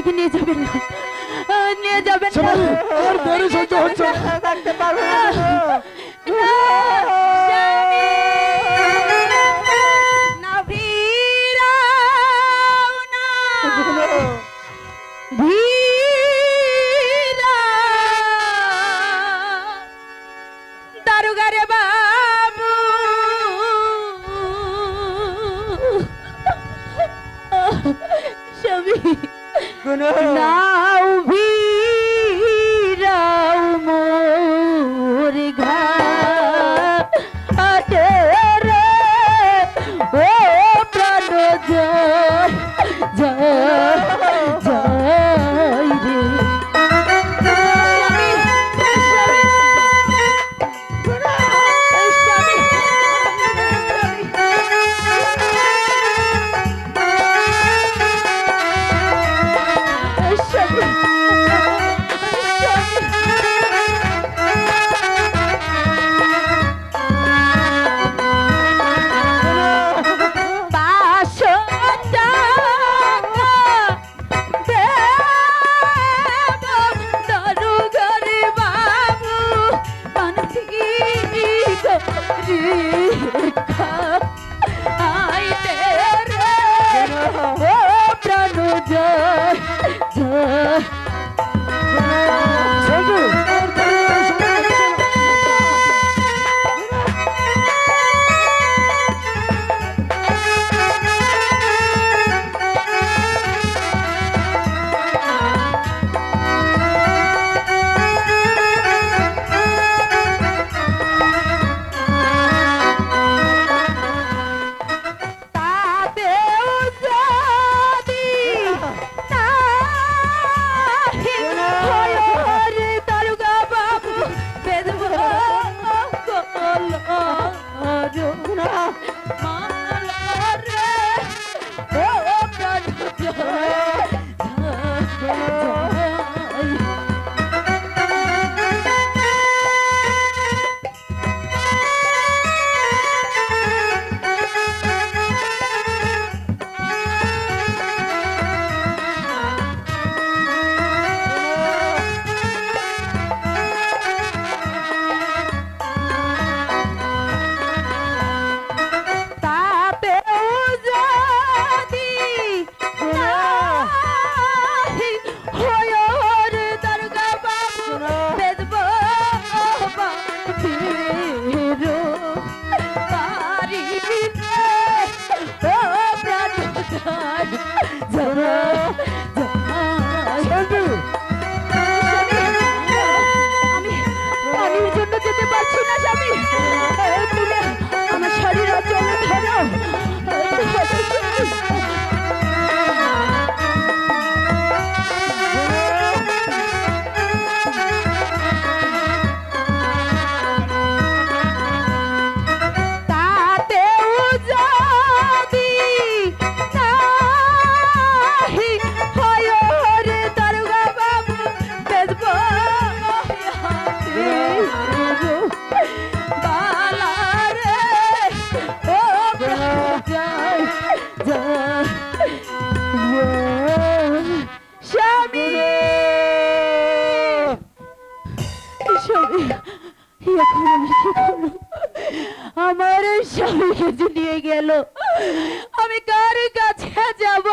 স্বামীকে নিয়ে যাবেন না, নিয়ে যাবেন না। আর দেরি সহ্য হচ্ছে না, থাকতে পারবো না। না, স্বামী, না ভিড়াও না, ভিড়াও। দারোগা রে বাবু, স্বামী, নাও ভিড়াও মোর ঘাটে রে, ও প্রাণ জয় জয় জয় রে। আমার স্বামীকে যে নিয়ে গেল, আমি কার কাছে যাব?